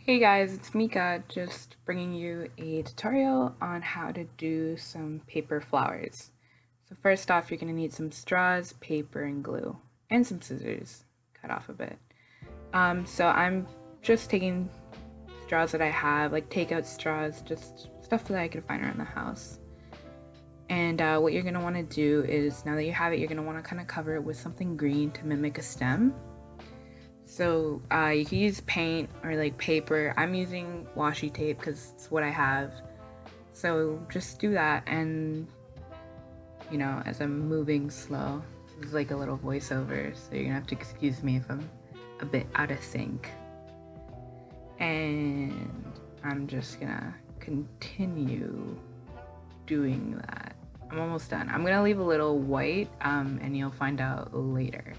Hey guys, it's Mika, just bringing you a tutorial on how to do some paper flowers. So first off, you're going to need some straws, paper, and glue, and some scissors, cut off a bit. So I'm just taking straws that I have, like takeout straws, just stuff that I can find around the house. And what you're going to want to do is, now that you have it, you're going to want to kind of cover it with something green to mimic a stem. So you can use paint or like paper. I'm using washi tape because it's what I have. So just do that, and as I'm moving slow, this is like a little voiceover, so you're gonna have to excuse me if I'm a bit out of sync. And I'm just gonna continue doing that. I'm almost done. I'm gonna leave a little white, and you'll find out later.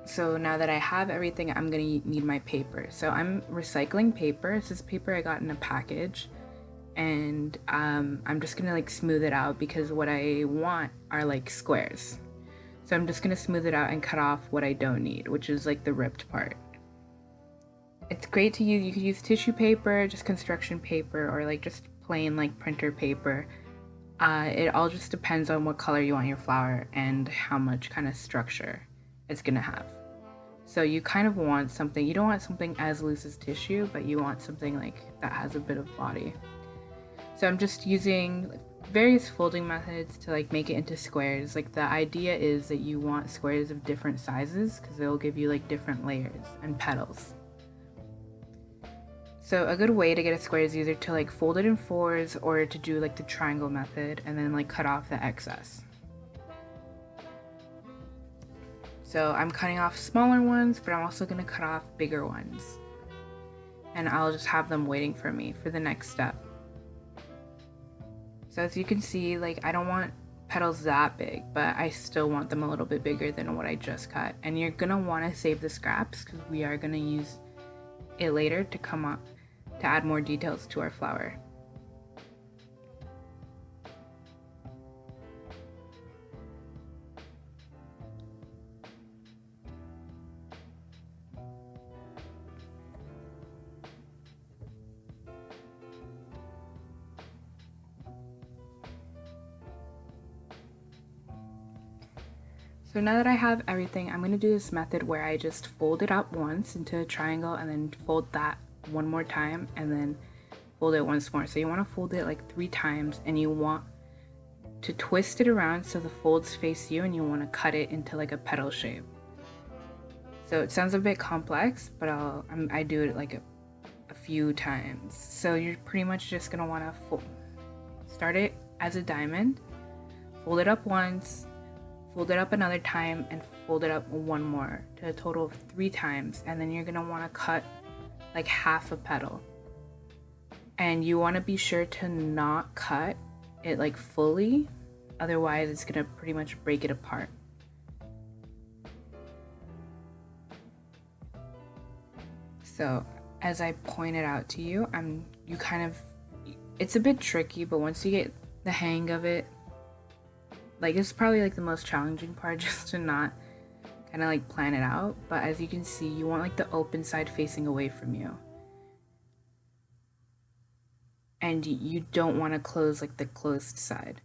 So now that I have everything, I'm gonna need my paper. So I'm recycling paper. This is paper I got in a package, and I'm just gonna like smooth it out because what I want are like squares. So I'm just gonna smooth it out and cut off what I don't need, which is like the ripped part. It's great to use. You could use tissue paper, just construction paper, or like just plain like printer paper. It all just depends on what color you want your flower and how much kind of structure it's gonna have. So you kind of want something, you don't want something as loose as tissue, but you want something like that has a bit of body. So I'm just using various folding methods to like make it into squares. Like the idea is that you want squares of different sizes because they'll give you like different layers and petals. So a good way to get a square is either to like fold it in fours or to do like the triangle method and then like cut off the excess. So I'm cutting off smaller ones, but I'm also going to cut off bigger ones. And I'll just have them waiting for me for the next step. So as you can see, like I don't want petals that big, but I still want them a little bit bigger than what I just cut. And you're going to want to save the scraps because we are going to use it later to come up to add more details to our flower. So now that I have everything, I'm going to do this method where I just fold it up once into a triangle and then fold that one more time and then fold it once more. So you want to fold it like 3 times, and you want to twist it around so the folds face you, and you want to cut it into like a petal shape. So it sounds a bit complex, but I do it like a few times. So you're pretty much just going to want to start it as a diamond, fold it up once, fold it up another time, and fold it up one more to a total of 3 times. And then you're gonna want to cut like half a petal, and you want to be sure to not cut it like fully, otherwise it's gonna pretty much break it apart. So as I pointed out to you, it's a bit tricky, but once you get the hang of it, like it's probably like the most challenging part, just to not kind of like plan it out. But as you can see, you want like the open side facing away from you, and you don't want to close like the closed side.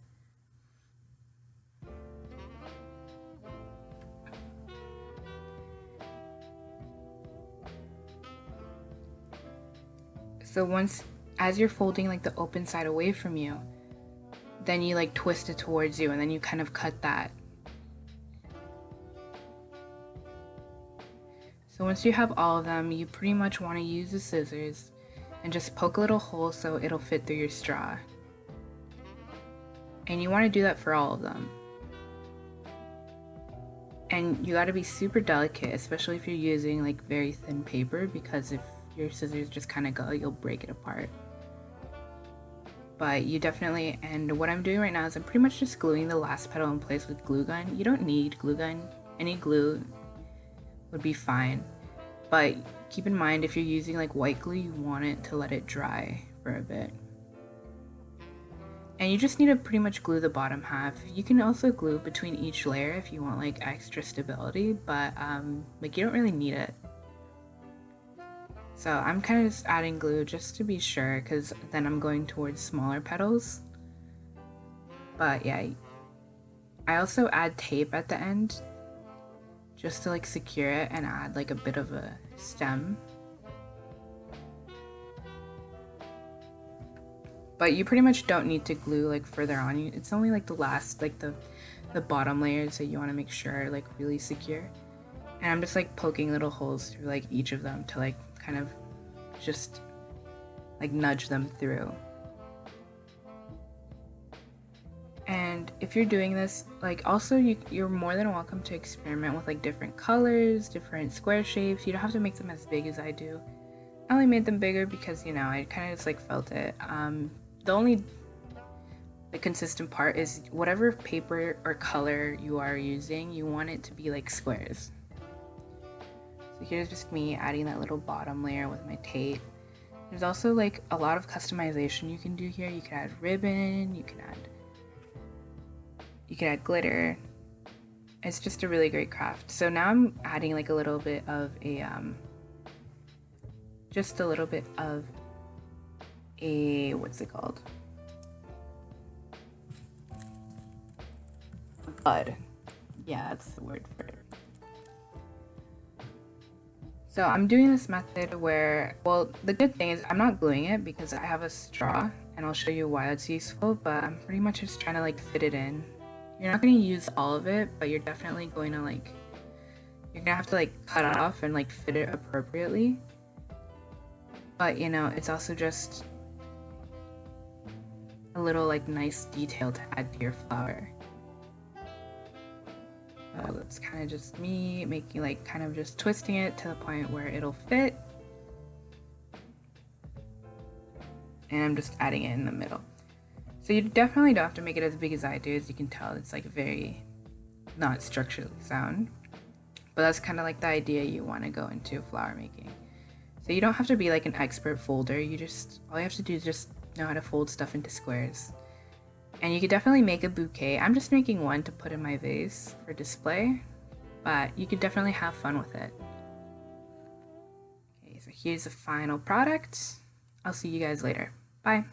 So as you're folding like the open side away from you, then you like twist it towards you, and then you kind of cut that. So once you have all of them, you pretty much want to use the scissors and just poke a little hole so it'll fit through your straw. And you want to do that for all of them. And you got to be super delicate, especially if you're using like very thin paper, because if your scissors just kind of go, you'll break it apart. But you definitely, and what I'm doing right now is I'm pretty much just gluing the last petal in place with glue gun. You don't need glue gun, any glue would be fine. But keep in mind, if you're using like white glue, you want it to let it dry for a bit. And you just need to pretty much glue the bottom half. You can also glue between each layer if you want like extra stability, but like you don't really need it. So I'm kind of just adding glue just to be sure, because then I'm going towards smaller petals. But yeah, I also add tape at the end just to like secure it and add like a bit of a stem. But you pretty much don't need to glue like further on. It's only like the last, like the bottom layers that you want to make sure are like really secure. And I'm just like poking little holes through like each of them to like kind of just like nudge them through. And if you're doing this, like also you're more than welcome to experiment with like different colors, different square shapes. You don't have to make them as big as I do. I only made them bigger because, you know, I kind of just like felt it. The only consistent part is whatever paper or color you are using, you want it to be like squares. So here's just me adding that little bottom layer with my tape. There's also like a lot of customization you can do here. You can add ribbon, you can add glitter. It's just a really great craft. So now I'm adding like a little bit of a just a little bit of a, what's it called? Bud. Yeah, that's the word for it. So I'm doing this method where, well, the good thing is I'm not gluing it because I have a straw, and I'll show you why that's useful, but I'm pretty much just trying to like fit it in. You're not going to use all of it, but you're definitely going to like, you're going to have to like cut it off and like fit it appropriately. But you know, it's also just a little like nice detail to add to your flower. It's kind of just me making like kind of just twisting it to the point where it'll fit. And I'm just adding it in the middle. So you definitely don't have to make it as big as I do. As you can tell, it's like very not structurally sound. But that's kind of like the idea you want to go into flower making. So you don't have to be like an expert folder. You just, all you have to do is just know how to fold stuff into squares. And you could definitely make a bouquet. I'm just making one to put in my vase for display, but you could definitely have fun with it. Okay, so here's the final product. I'll see you guys later. Bye.